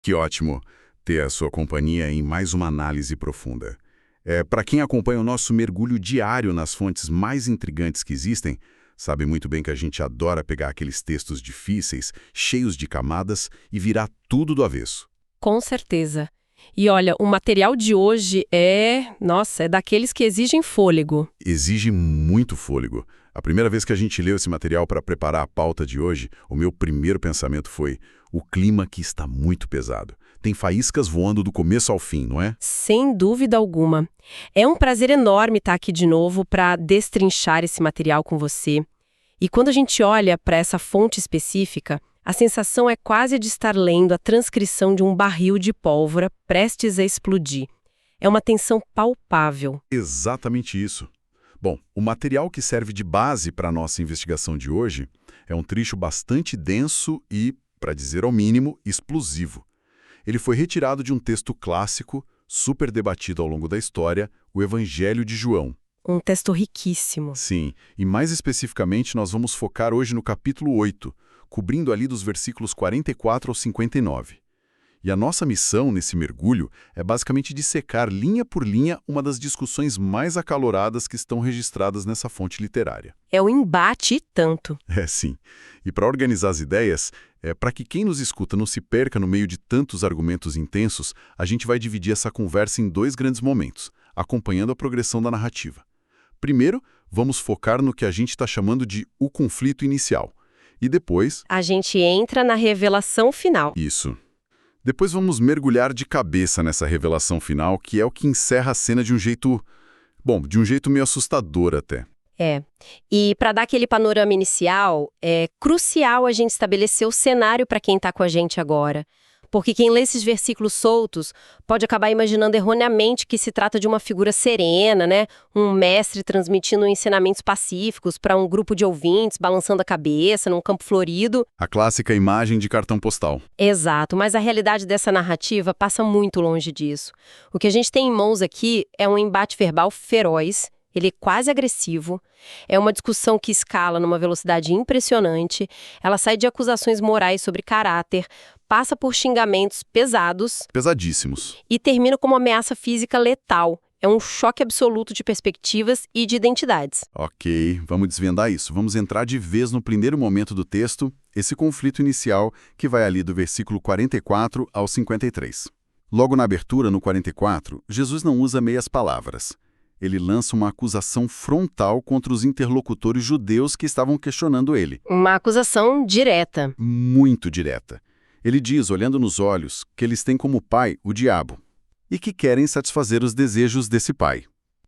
Que ótimo ter a sua companhia em mais uma análise profunda. Para quem acompanha o nosso mergulho diário nas fontes mais intrigantes que existem, sabe muito bem que a gente adora pegar aqueles textos difíceis, cheios de camadas, e virar tudo do avesso. Com certeza. E olha, o material de hoje é daqueles que exigem fôlego. Exige muito fôlego. A primeira vez que a gente leu esse material para preparar a pauta de hoje, o meu primeiro pensamento foi: o clima aqui está muito pesado. Tem faíscas voando do começo ao fim, não é? Sem dúvida alguma. É um prazer enorme estar aqui de novo para destrinchar esse material com você. E quando a gente olha para essa fonte específica, a sensação é quase de estar lendo a transcrição de um barril de pólvora prestes a explodir. É uma tensão palpável. Exatamente isso. Bom, o material que serve de base para a nossa investigação de hoje é um trecho bastante denso e, para dizer ao mínimo, explosivo. Ele foi retirado de um texto clássico, super debatido ao longo da história, o Evangelho de João. Um texto riquíssimo. Sim, e mais especificamente nós vamos focar hoje no capítulo 8, cobrindo ali dos versículos 44 ao 59. E a nossa missão nesse mergulho é basicamente dissecar linha por linha uma das discussões mais acaloradas que estão registradas nessa fonte literária. É o embate e tanto. Sim. E para organizar as ideias, para que quem nos escuta não se perca no meio de tantos argumentos intensos, a gente vai dividir essa conversa em dois grandes momentos, acompanhando a progressão da narrativa. Primeiro, vamos focar no que a gente está chamando de o conflito inicial. E depois... a gente entra na revelação final. Isso. Depois vamos mergulhar de cabeça nessa revelação final, que é o que encerra a cena de um jeito meio assustador até. E para dar aquele panorama inicial, é crucial a gente estabelecer o cenário para quem está com a gente agora. Porque quem lê esses versículos soltos pode acabar imaginando erroneamente que se trata de uma figura serena, né? Um mestre transmitindo ensinamentos pacíficos para um grupo de ouvintes, balançando a cabeça num campo florido. A clássica imagem de cartão postal. Exato, mas a realidade dessa narrativa passa muito longe disso. O que a gente tem em mãos aqui é um embate verbal feroz. Ele é quase agressivo, é uma discussão que escala numa velocidade impressionante, ela sai de acusações morais sobre caráter, passa por xingamentos pesados... pesadíssimos. E termina com uma ameaça física letal. É um choque absoluto de perspectivas e de identidades. Ok, vamos desvendar isso. Vamos entrar de vez no primeiro momento do texto, esse conflito inicial que vai ali do versículo 44 ao 53. Logo na abertura, no 44, Jesus não usa meias palavras. Ele lança uma acusação frontal contra os interlocutores judeus que estavam questionando ele. Uma acusação direta. Muito direta. Ele diz, olhando nos olhos, que eles têm como pai o diabo e que querem satisfazer os desejos desse pai.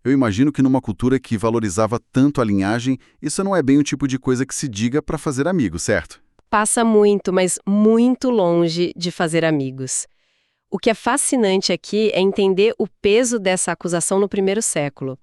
Eu imagino que numa cultura que valorizava tanto a linhagem, isso não é bem o tipo de coisa que se diga para fazer amigos, certo? Passa muito, mas muito longe de fazer amigos. O que é fascinante aqui é entender o peso dessa acusação no primeiro século.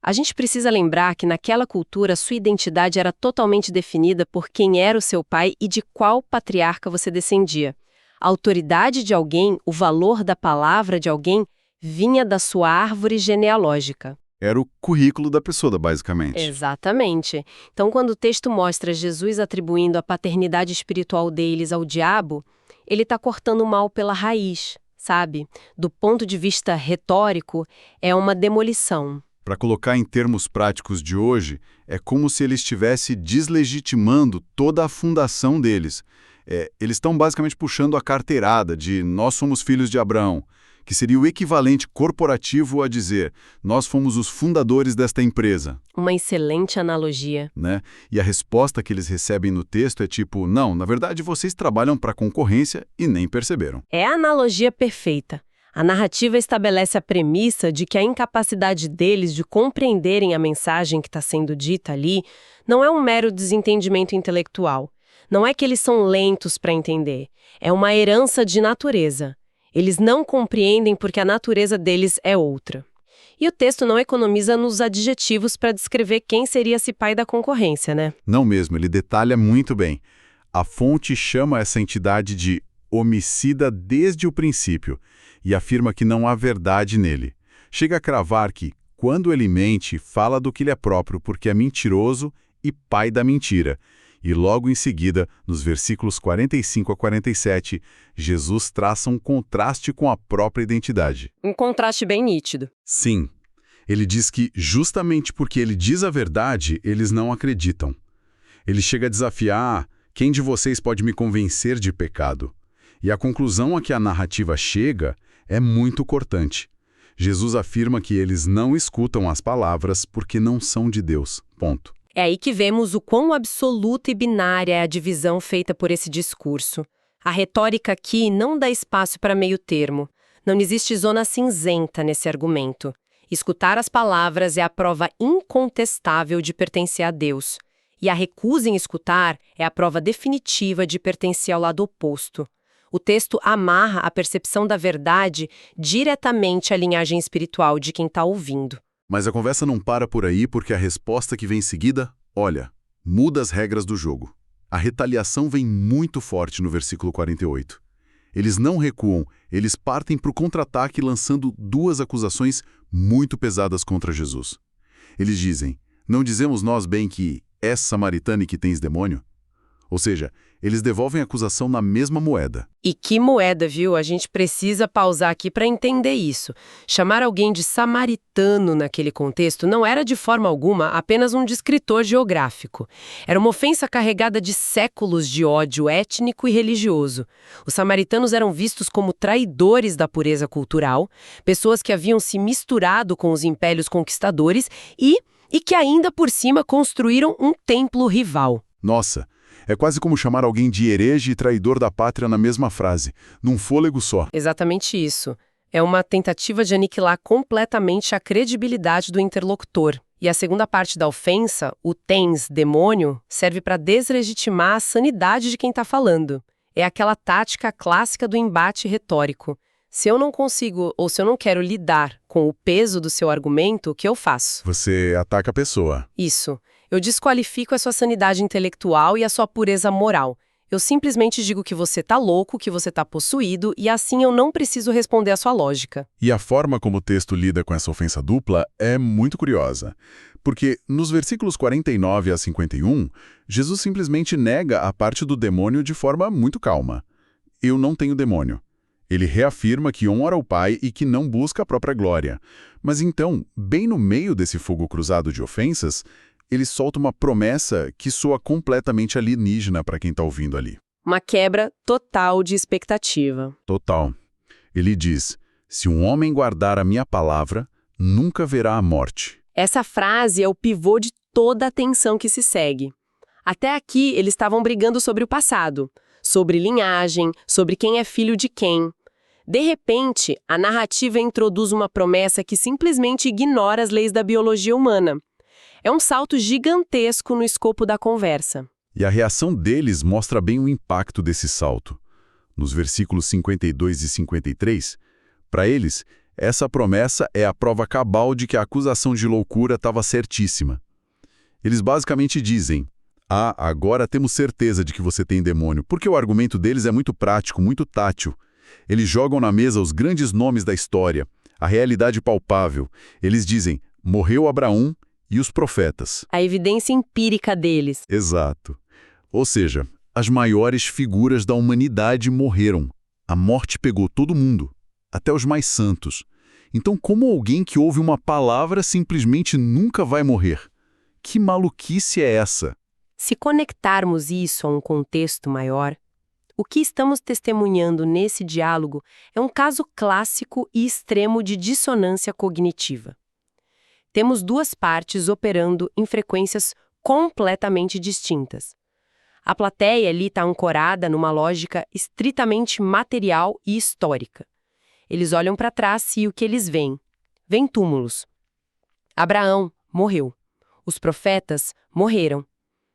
A gente precisa lembrar que naquela cultura sua identidade era totalmente definida por quem era o seu pai e de qual patriarca você descendia. A autoridade de alguém, o valor da palavra de alguém, vinha da sua árvore genealógica. Era o currículo da pessoa, basicamente. Exatamente. Então, quando o texto mostra Jesus atribuindo a paternidade espiritual deles ao diabo, ele está cortando o mal pela raiz. Sabe? Do ponto de vista retórico, é uma demolição. Para colocar em termos práticos de hoje, é como se ele estivesse deslegitimando toda a fundação deles. Eles estão basicamente puxando a carteirada de nós somos filhos de Abraão, que seria o equivalente corporativo a dizer nós fomos os fundadores desta empresa. Uma excelente analogia. Né? E a resposta que eles recebem no texto é tipo, não, na verdade vocês trabalham para a concorrência e nem perceberam. É a analogia perfeita. A narrativa estabelece a premissa de que a incapacidade deles de compreenderem a mensagem que está sendo dita ali não é um mero desentendimento intelectual. Não é que eles são lentos para entender. É uma herança de natureza. Eles não compreendem porque a natureza deles é outra. E o texto não economiza nos adjetivos para descrever quem seria esse pai da concorrência, né? Não mesmo, ele detalha muito bem. A fonte chama essa entidade de homicida desde o princípio e afirma que não há verdade nele. Chega a cravar que, quando ele mente, fala do que lhe é próprio porque é mentiroso e pai da mentira. E logo em seguida, nos versículos 45 a 47, Jesus traça um contraste com a própria identidade. Um contraste bem nítido. Sim, ele diz que justamente porque ele diz a verdade, eles não acreditam. Ele chega a desafiar: quem de vocês pode me convencer de pecado? E a conclusão a que a narrativa chega é muito cortante. Jesus afirma que eles não escutam as palavras porque não são de Deus. Ponto. É aí que vemos o quão absoluta e binária é a divisão feita por esse discurso. A retórica aqui não dá espaço para meio termo. Não existe zona cinzenta nesse argumento. Escutar as palavras é a prova incontestável de pertencer a Deus. E a recusa em escutar é a prova definitiva de pertencer ao lado oposto. O texto amarra a percepção da verdade diretamente à linhagem espiritual de quem está ouvindo. Mas a conversa não para por aí porque a resposta que vem em seguida, olha, muda as regras do jogo. A retaliação vem muito forte no versículo 48. Eles não recuam, eles partem para o contra-ataque lançando duas acusações muito pesadas contra Jesus. Eles dizem: não dizemos nós bem que és samaritano e que tens demônio? Ou seja, eles devolvem a acusação na mesma moeda. E que moeda, viu? A gente precisa pausar aqui para entender isso. Chamar alguém de samaritano naquele contexto não era de forma alguma apenas um descritor geográfico. Era uma ofensa carregada de séculos de ódio étnico e religioso. Os samaritanos eram vistos como traidores da pureza cultural, pessoas que haviam se misturado com os impérios conquistadores e que ainda por cima construíram um templo rival. Nossa! É quase como chamar alguém de herege e traidor da pátria na mesma frase, num fôlego só. Exatamente isso. É uma tentativa de aniquilar completamente a credibilidade do interlocutor. E a segunda parte da ofensa, o tens, demônio, serve para deslegitimar a sanidade de quem está falando. É aquela tática clássica do embate retórico. Se eu não consigo ou se eu não quero lidar com o peso do seu argumento, o que eu faço? Você ataca a pessoa. Isso. Eu desqualifico a sua sanidade intelectual e a sua pureza moral. Eu simplesmente digo que você tá louco, que você tá possuído, e assim eu não preciso responder à sua lógica. E a forma como o texto lida com essa ofensa dupla é muito curiosa. Porque nos versículos 49 a 51, Jesus simplesmente nega a parte do demônio de forma muito calma. Eu não tenho demônio. Ele reafirma que honra o Pai e que não busca a própria glória. Mas então, bem no meio desse fogo cruzado de ofensas, ele solta uma promessa que soa completamente alienígena para quem está ouvindo ali. Uma quebra total de expectativa. Total. Ele diz: se um homem guardar a minha palavra, nunca verá a morte. Essa frase é o pivô de toda a tensão que se segue. Até aqui, eles estavam brigando sobre o passado, sobre linhagem, sobre quem é filho de quem. De repente, a narrativa introduz uma promessa que simplesmente ignora as leis da biologia humana. É um salto gigantesco no escopo da conversa. E a reação deles mostra bem o impacto desse salto. Nos versículos 52 e 53, para eles, essa promessa é a prova cabal de que a acusação de loucura estava certíssima. Eles basicamente dizem: agora temos certeza de que você tem demônio, porque o argumento deles é muito prático, muito tátil. Eles jogam na mesa os grandes nomes da história, a realidade palpável. Eles dizem: morreu Abraão e os profetas. A evidência empírica deles. Exato. Ou seja, as maiores figuras da humanidade morreram. A morte pegou todo mundo, até os mais santos. Então, como alguém que ouve uma palavra simplesmente nunca vai morrer? Que maluquice é essa? Se conectarmos isso a um contexto maior, o que estamos testemunhando nesse diálogo é um caso clássico e extremo de dissonância cognitiva. Temos duas partes operando em frequências completamente distintas. A plateia ali está ancorada numa lógica estritamente material e histórica. Eles olham para trás e o que eles veem? Vêm túmulos. Abraão morreu. Os profetas morreram.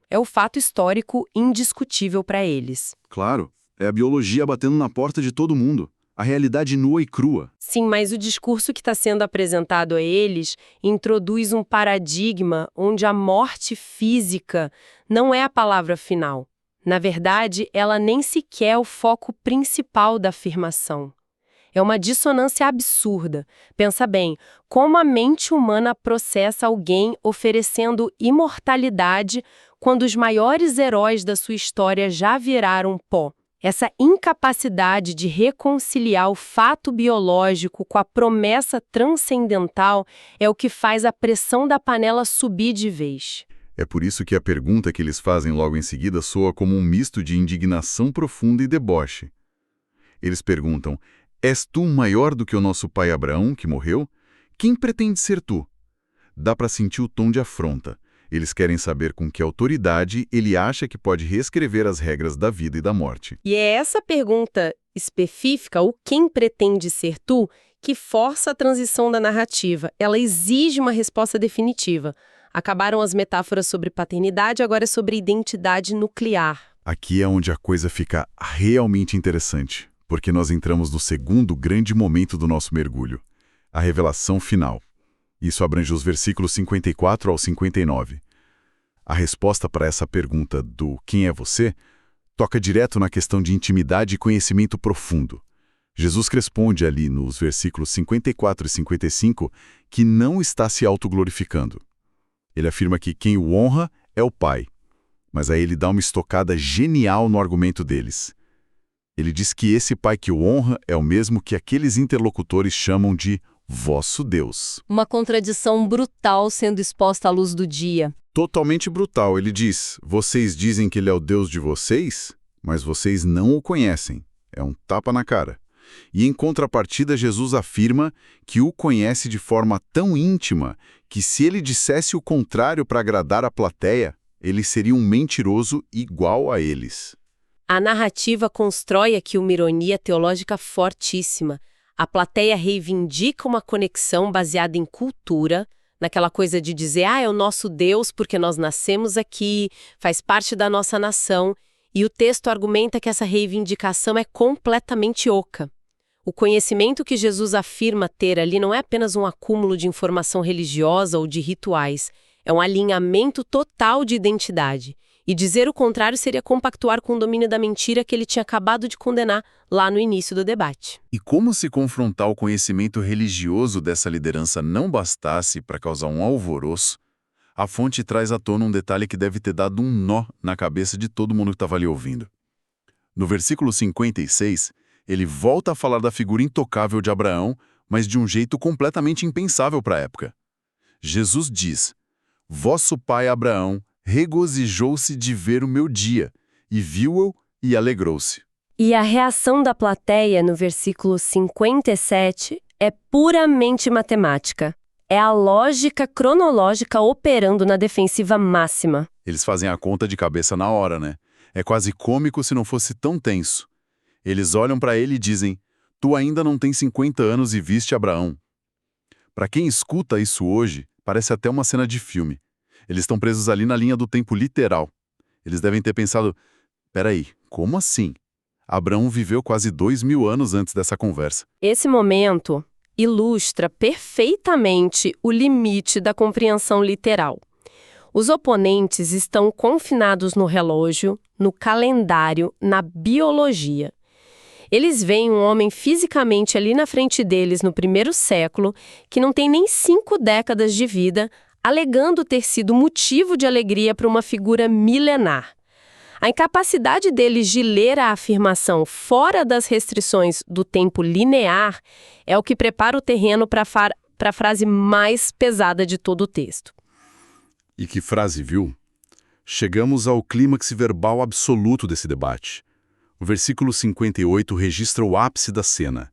É o fato histórico indiscutível para eles. Claro, é a biologia batendo na porta de todo mundo. A realidade nua e crua. Sim, mas o discurso que está sendo apresentado a eles introduz um paradigma onde a morte física não é a palavra final. Na verdade, ela nem sequer é o foco principal da afirmação. É uma dissonância absurda. Pensa bem, como a mente humana processa alguém oferecendo imortalidade quando os maiores heróis da sua história já viraram pó. Essa incapacidade de reconciliar o fato biológico com a promessa transcendental é o que faz a pressão da panela subir de vez. É por isso que a pergunta que eles fazem logo em seguida soa como um misto de indignação profunda e deboche. Eles perguntam: és tu maior do que o nosso pai Abraão, que morreu? Quem pretende ser tu? Dá para sentir o tom de afronta. Eles querem saber com que autoridade ele acha que pode reescrever as regras da vida e da morte. E é essa pergunta específica, o quem pretende ser tu, que força a transição da narrativa. Ela exige uma resposta definitiva. Acabaram as metáforas sobre paternidade, agora é sobre identidade nuclear. Aqui é onde a coisa fica realmente interessante, porque nós entramos no segundo grande momento do nosso mergulho, a revelação final. Isso abrange os versículos 54 ao 59. A resposta para essa pergunta do quem é você toca direto na questão de intimidade e conhecimento profundo. Jesus responde ali nos versículos 54 e 55 que não está se autoglorificando. Ele afirma que quem o honra é o Pai, mas aí ele dá uma estocada genial no argumento deles. Ele diz que esse Pai que o honra é o mesmo que aqueles interlocutores chamam de vosso Deus. Uma contradição brutal sendo exposta à luz do dia. Totalmente brutal. Ele diz: vocês dizem que ele é o Deus de vocês, mas vocês não o conhecem. É um tapa na cara. E em contrapartida, Jesus afirma que o conhece de forma tão íntima que se ele dissesse o contrário para agradar a plateia, ele seria um mentiroso igual a eles. A narrativa constrói aqui uma ironia teológica fortíssima. A plateia reivindica uma conexão baseada em cultura, naquela coisa de dizer, é o nosso Deus porque nós nascemos aqui, faz parte da nossa nação, e o texto argumenta que essa reivindicação é completamente oca. O conhecimento que Jesus afirma ter ali não é apenas um acúmulo de informação religiosa ou de rituais, é um alinhamento total de identidade. E dizer o contrário seria compactuar com o domínio da mentira que ele tinha acabado de condenar lá no início do debate. E como se confrontar o conhecimento religioso dessa liderança não bastasse para causar um alvoroço, a fonte traz à tona um detalhe que deve ter dado um nó na cabeça de todo mundo que estava ali ouvindo. No versículo 56, ele volta a falar da figura intocável de Abraão, mas de um jeito completamente impensável para a época. Jesus diz: vosso pai Abraão regozijou-se de ver o meu dia, e viu-o e alegrou-se. E a reação da plateia no versículo 57 é puramente matemática. É a lógica cronológica operando na defensiva máxima. Eles fazem a conta de cabeça na hora, né? É quase cômico se não fosse tão tenso. Eles olham para ele e dizem: tu ainda não tens 50 anos e viste Abraão. Para quem escuta isso hoje, parece até uma cena de filme. Eles estão presos ali na linha do tempo literal. Eles devem ter pensado: peraí, como assim? Abraão viveu quase 2000 anos antes dessa conversa. Esse momento ilustra perfeitamente o limite da compreensão literal. Os oponentes estão confinados no relógio, no calendário, na biologia. Eles veem um homem fisicamente ali na frente deles no primeiro século, que não tem nem 5 décadas de vida, alegando ter sido motivo de alegria para uma figura milenar. A incapacidade deles de ler a afirmação fora das restrições do tempo linear é o que prepara o terreno para a frase mais pesada de todo o texto. E que frase, viu? Chegamos ao clímax verbal absoluto desse debate. O versículo 58 registra o ápice da cena.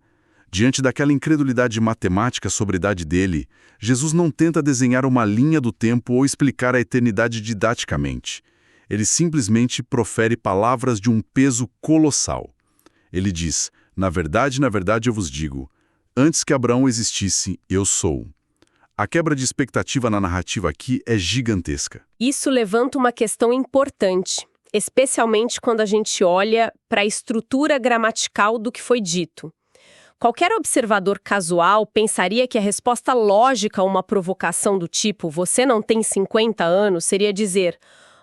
Diante daquela incredulidade matemática sobre a idade dele, Jesus não tenta desenhar uma linha do tempo ou explicar a eternidade didaticamente. Ele simplesmente profere palavras de um peso colossal. Ele diz: na verdade eu vos digo, antes que Abraão existisse, eu sou. A quebra de expectativa na narrativa aqui é gigantesca. Isso levanta uma questão importante, especialmente quando a gente olha para a estrutura gramatical do que foi dito. Qualquer observador casual pensaria que a resposta lógica a uma provocação do tipo "você não tem 50 anos" seria dizer: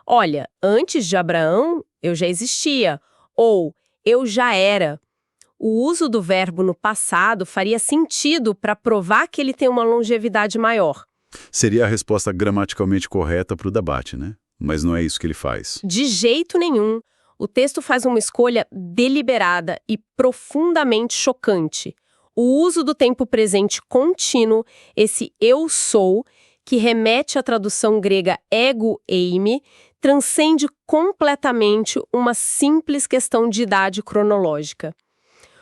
olha, antes de Abraão, eu já existia, ou eu já era. O uso do verbo no passado faria sentido para provar que ele tem uma longevidade maior. Seria a resposta gramaticalmente correta para o debate, né? Mas não é isso que ele faz. De jeito nenhum. O texto faz uma escolha deliberada e profundamente chocante. O uso do tempo presente contínuo, esse eu sou, que remete à tradução grega ego eimi, transcende completamente uma simples questão de idade cronológica.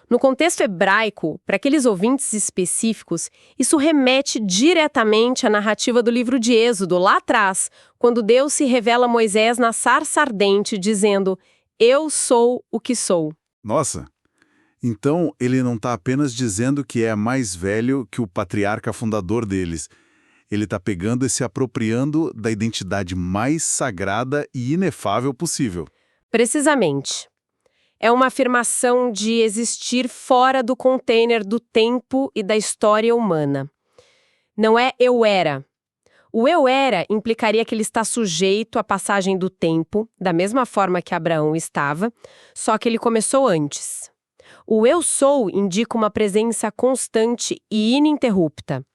No contexto hebraico, para aqueles ouvintes específicos, isso remete diretamente à narrativa do livro de Êxodo, lá atrás, quando Deus se revela a Moisés na sarça ardente, dizendo: "Eu sou o que sou". Nossa! Então, ele não está apenas dizendo que é mais velho que o patriarca fundador deles. Ele está pegando e se apropriando da identidade mais sagrada e inefável possível. Precisamente. É uma afirmação de existir fora do container do tempo e da história humana. Não é eu era. O eu era implicaria que ele está sujeito à passagem do tempo, da mesma forma que Abraão estava, só que ele começou antes. O eu sou indica uma presença constante e ininterrupta.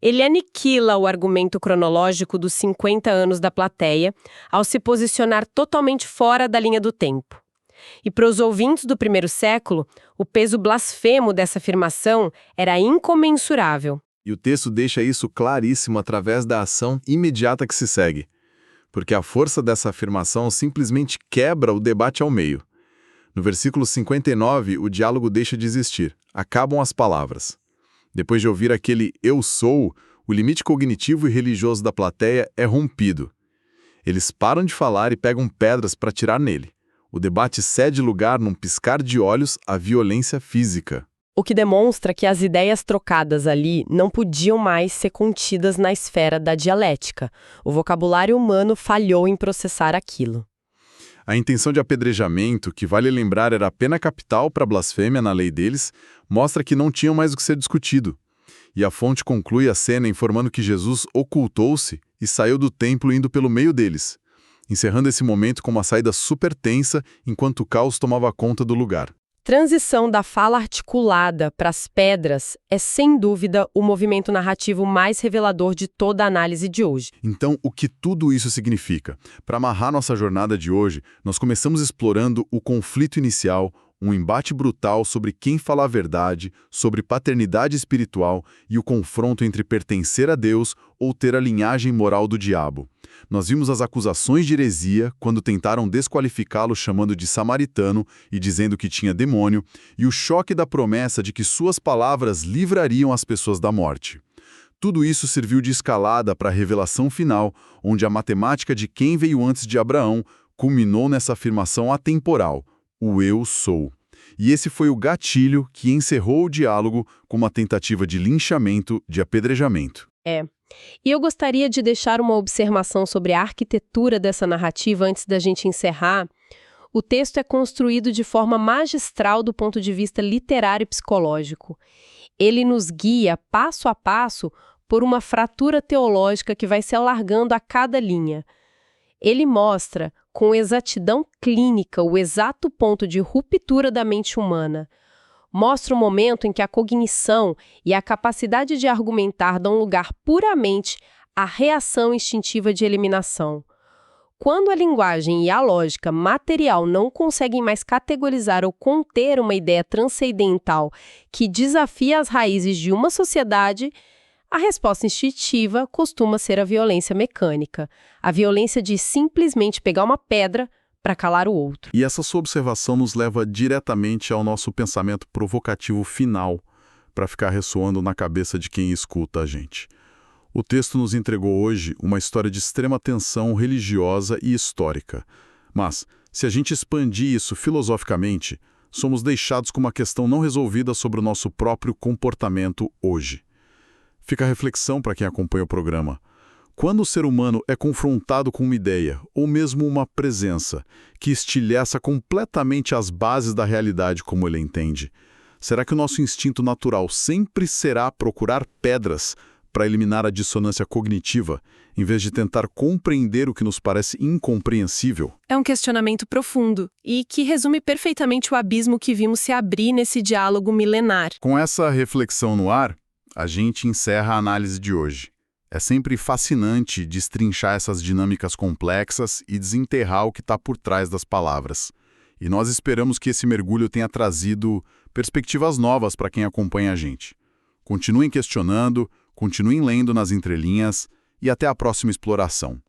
Ele aniquila o argumento cronológico dos 50 anos da plateia ao se posicionar totalmente fora da linha do tempo. E para os ouvintes do primeiro século, o peso blasfemo dessa afirmação era incomensurável. E o texto deixa isso claríssimo através da ação imediata que se segue. Porque a força dessa afirmação simplesmente quebra o debate ao meio. No versículo 59, o diálogo deixa de existir. Acabam as palavras. Depois de ouvir aquele eu sou, o limite cognitivo e religioso da plateia é rompido. Eles param de falar e pegam pedras para atirar nele. O debate cede lugar, num piscar de olhos, à violência física. O que demonstra que as ideias trocadas ali não podiam mais ser contidas na esfera da dialética. O vocabulário humano falhou em processar aquilo. A intenção de apedrejamento, que vale lembrar era a pena capital para blasfêmia na lei deles, mostra que não tinham mais o que ser discutido. E a fonte conclui a cena informando que Jesus ocultou-se e saiu do templo indo pelo meio deles, encerrando esse momento com uma saída super tensa enquanto o caos tomava conta do lugar. Transição da fala articulada para as pedras é, sem dúvida, o movimento narrativo mais revelador de toda a análise de hoje. Então, o que tudo isso significa? Para amarrar nossa jornada de hoje, nós começamos explorando o conflito inicial, um embate brutal sobre quem fala a verdade, sobre paternidade espiritual e o confronto entre pertencer a Deus ou ter a linhagem moral do diabo. Nós vimos as acusações de heresia quando tentaram desqualificá-lo chamando de samaritano e dizendo que tinha demônio, e o choque da promessa de que suas palavras livrariam as pessoas da morte. Tudo isso serviu de escalada para a revelação final, onde a matemática de quem veio antes de Abraão culminou nessa afirmação atemporal: o eu sou. E esse foi o gatilho que encerrou o diálogo com uma tentativa de linchamento, de apedrejamento. E eu gostaria de deixar uma observação sobre a arquitetura dessa narrativa antes da gente encerrar. O texto é construído de forma magistral do ponto de vista literário e psicológico. Ele nos guia passo a passo por uma fratura teológica que vai se alargando a cada linha. Ele mostra, com exatidão clínica, o exato ponto de ruptura da mente humana. Mostra o momento em que a cognição e a capacidade de argumentar dão lugar puramente à reação instintiva de eliminação. Quando a linguagem e a lógica material não conseguem mais categorizar ou conter uma ideia transcendental que desafia as raízes de uma sociedade, a resposta instintiva costuma ser a violência mecânica, a violência de simplesmente pegar uma pedra para calar o outro. E essa sua observação nos leva diretamente ao nosso pensamento provocativo final, para ficar ressoando na cabeça de quem escuta a gente. O texto nos entregou hoje uma história de extrema tensão religiosa e histórica. Mas, se a gente expandir isso filosoficamente, somos deixados com uma questão não resolvida sobre o nosso próprio comportamento hoje. Fica a reflexão para quem acompanha o programa. Quando o ser humano é confrontado com uma ideia, ou mesmo uma presença, que estilhaça completamente as bases da realidade como ele entende, será que o nosso instinto natural sempre será procurar pedras para eliminar a dissonância cognitiva, em vez de tentar compreender o que nos parece incompreensível? É um questionamento profundo e que resume perfeitamente o abismo que vimos se abrir nesse diálogo milenar. Com essa reflexão no ar, a gente encerra a análise de hoje. É sempre fascinante destrinchar essas dinâmicas complexas e desenterrar o que está por trás das palavras. E nós esperamos que esse mergulho tenha trazido perspectivas novas para quem acompanha a gente. Continuem questionando, continuem lendo nas entrelinhas e até a próxima exploração.